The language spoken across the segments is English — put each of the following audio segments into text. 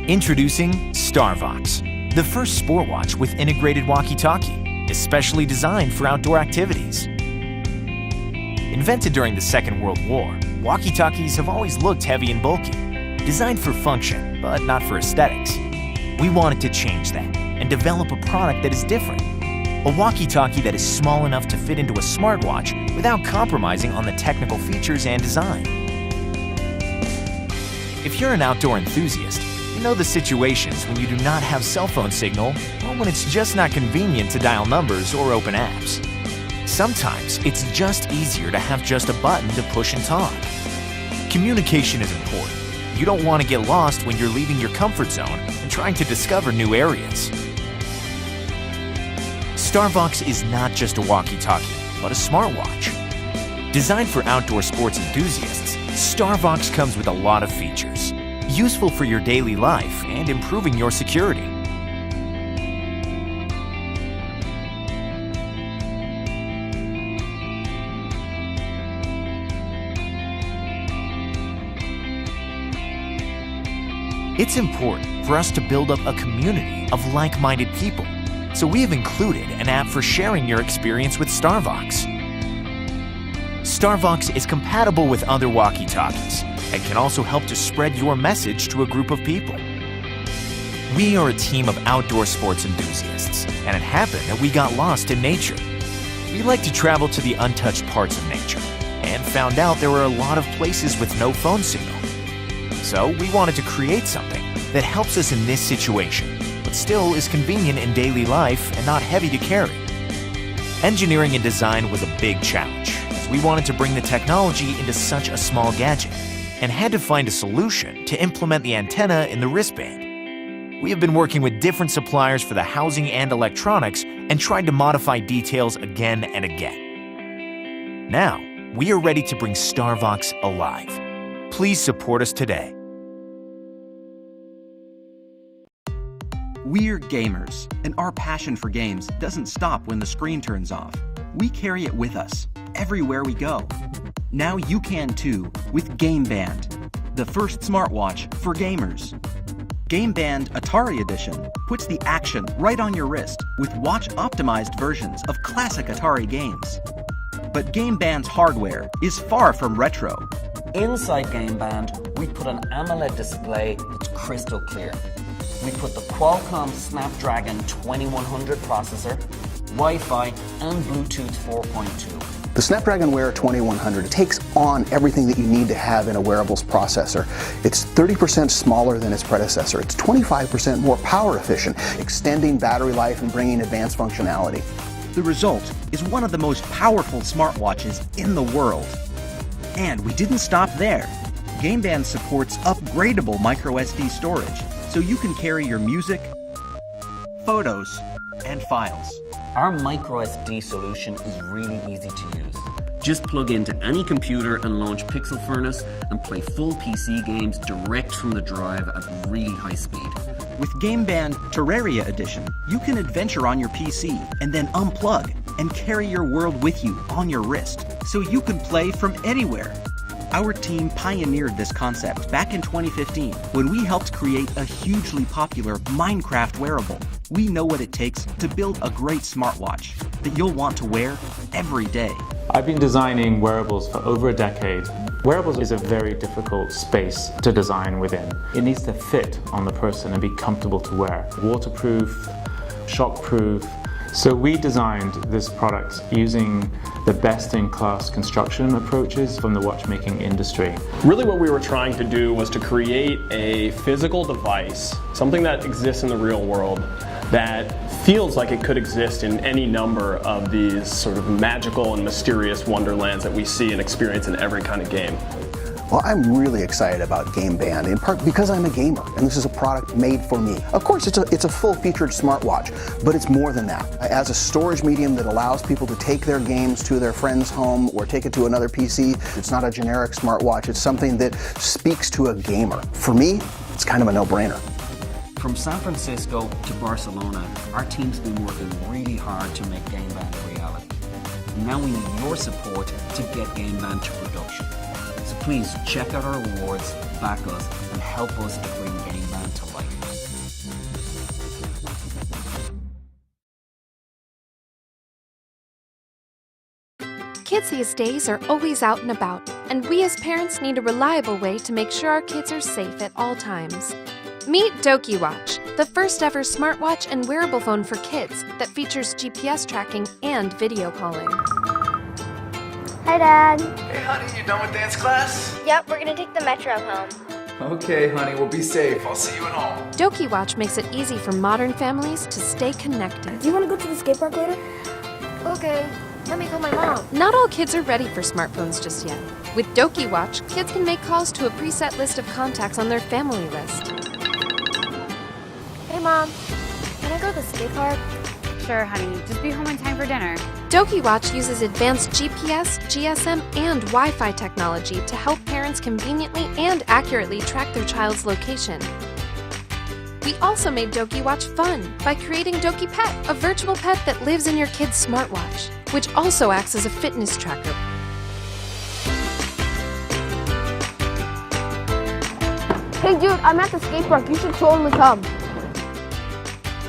Introducing Starvox, the first sport watch with integrated walkie-talkie, especially designed for outdoor activities. Invented during the Second World War, walkie-talkies have always looked heavy and bulky, designed for function, but not for aesthetics. We wanted to change that and develop a product that is different. A walkie-talkie that is small enough to fit into a smartwatch without compromising on the technical features and design. If you're an outdoor enthusiast, you know the situations when you do not have cell phone signal or when it's just not convenient to dial numbers or open apps. Sometimes it's just easier to have just a button to push and talk. Communication is important. You don't want to get lost when you're leaving your comfort zone and trying to discover new areas. Starvox is not just a walkie-talkie, but a smartwatch. Designed for outdoor sports enthusiasts, Starvox comes with a lot of features, useful for your daily life and improving your security. It's important for us to build up a community of like-minded people, so we have included an app for sharing your experience with Starvox. Starvox is compatible with other walkie-talkies and can also help to spread your message to a group of people. We are a team of outdoor sports enthusiasts, and it happened that we got lost in nature. We like to travel to the untouched parts of nature and found out there were a lot of places with no phone signal. So we wanted to create something that helps us in this situation, but still is convenient in daily life and not heavy to carry. Engineering and design was a big challenge, as we wanted to bring the technology into such a small gadget, and had to find a solution to implement the antenna in the wristband. We have been working with different suppliers for the housing and electronics and tried to modify details again and again. Now, we are ready to bring Starvox alive. Please support us today. We're gamers, and our passion for games doesn't stop when the screen turns off. We carry it with us, everywhere we go. Now you can too, with GameBand, the first smartwatch for gamers. GameBand Atari Edition puts the action right on your wrist with watch-optimized versions of classic Atari games. But GameBand's hardware is far from retro. Inside GameBand, we put an AMOLED display that's crystal clear. We put the Qualcomm Snapdragon 2100 processor, Wi-Fi, and Bluetooth 4.2. The Snapdragon Wear 2100 takes on everything that you need to have in a wearables processor. It's 30% smaller than its predecessor. It's 25% more power efficient, extending battery life and bringing advanced functionality. The result is one of the most powerful smartwatches in the world. And we didn't stop there. GameBand supports upgradable microSD storage, so you can carry your music, photos, and files. Our microSD solution is really easy to use. Just plug into any computer and launch Pixel Furnace and play full PC games direct from the drive at really high speed. With GameBand Terraria Edition, you can adventure on your PC and then unplug and carry your world with you on your wrist, so you can play from anywhere. Our team pioneered this concept back in 2015 when we helped create a hugely popular Minecraft wearable. We know what it takes to build a great smartwatch that you'll want to wear every day. I've been designing wearables for over a decade. Wearables is a very difficult space to design within. It needs to fit on the person and be comfortable to wear. Waterproof, shockproof. So we designed this product using the best-in-class construction approaches from the watchmaking industry. Really what we were trying to do was to create a physical device, something that exists in the real world, that feels like it could exist in any number of these sort of magical and mysterious wonderlands that we see and experience in every kind of game. Well, I'm really excited about GameBand, in part because I'm a gamer, and this is a product made for me. Of course, it's a full-featured smartwatch, but it's more than that. As a storage medium that allows people to take their games to their friend's home or take it to another PC, it's not a generic smartwatch, it's something that speaks to a gamer. For me, it's kind of a no-brainer. From San Francisco to Barcelona, our team's been working really hard to make GameBand a reality. Now we need your support to get GameBand to production. So please check out our awards, back us, and help us to bring GameBand to life. Kids these days are always out and about, and we as parents need a reliable way to make sure our kids are safe at all times. Meet DokiWatch, the first ever smartwatch and wearable phone for kids that features GPS tracking and video calling. Hi, Dad. Hey, honey, you done with dance class? Yep, we're gonna take the metro home. Okay, honey, well, be safe. I'll see you at home. DokiWatch makes it easy for modern families to stay connected. Do you want to go to the skate park later? Okay, let me call my mom. Not all kids are ready for smartphones just yet. With DokiWatch, kids can make calls to a preset list of contacts on their family list. Hey, Mom. Can I go to the skate park? Sure, honey. Just be home in time for dinner. DokiWatch uses advanced GPS, GSM, and Wi-Fi technology to help parents conveniently and accurately track their child's location. We also made DokiWatch fun by creating DokiPet, a virtual pet that lives in your kid's smartwatch, which also acts as a fitness tracker. Hey, dude, I'm at the skate park. You should totally come.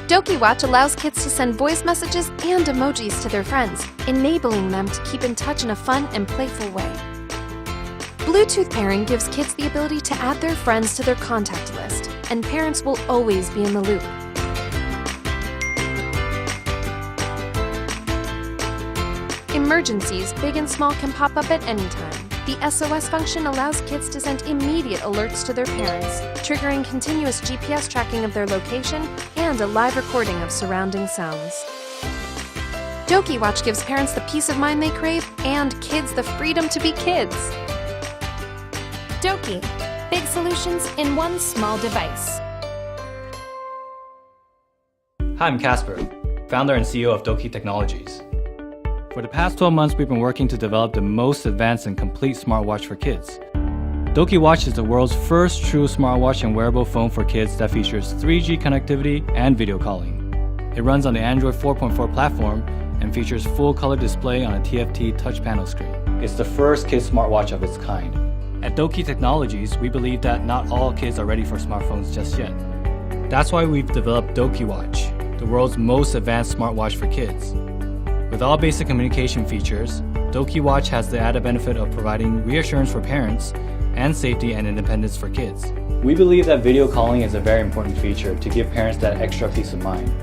DokiWatch allows kids to send voice messages and emojis to their friends, enabling them to keep in touch in a fun and playful way. Bluetooth pairing gives kids the ability to add their friends to their contact list, and parents will always be in the loop. Emergencies, big and small, can pop up at any time. The SOS function allows kids to send immediate alerts to their parents, triggering continuous GPS tracking of their location and a live recording of surrounding sounds. DokiWatch gives parents the peace of mind they crave and kids the freedom to be kids. Doki, big solutions in one small device. Hi, I'm Casper, founder and CEO of Doki Technologies. For the past 12 months, we've been working to develop the most advanced and complete smartwatch for kids. DokiWatch is the world's first true smartwatch and wearable phone for kids that features 3G connectivity and video calling. It runs on the Android 4.4 platform and features full color display on a TFT touch panel screen. It's the first kids smartwatch of its kind. At Doki Technologies, we believe that not all kids are ready for smartphones just yet. That's why we've developed DokiWatch, the world's most advanced smartwatch for kids. With all basic communication features, DokiWatch has the added benefit of providing reassurance for parents and safety and independence for kids. We believe that video calling is a very important feature to give parents that extra peace of mind.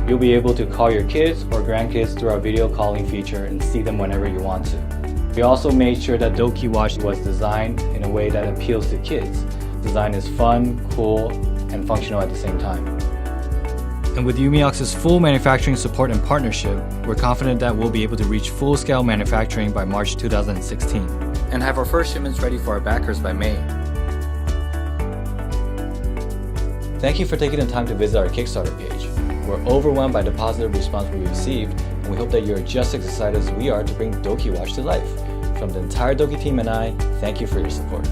You'll be able to call your kids or grandkids through our video calling feature and see them whenever you want to. We also made sure that DokiWatch was designed in a way that appeals to kids. Design is fun, cool, and functional at the same time. And with Umiox's full manufacturing support and partnership, we're confident that we'll be able to reach full-scale manufacturing by March 2016. And have our first shipments ready for our backers by May. Thank you for taking the time to visit our Kickstarter page. We're overwhelmed by the positive response we received, and we hope that you're just as excited as we are to bring DokiWatch to life. From the entire Doki team and I, thank you for your support.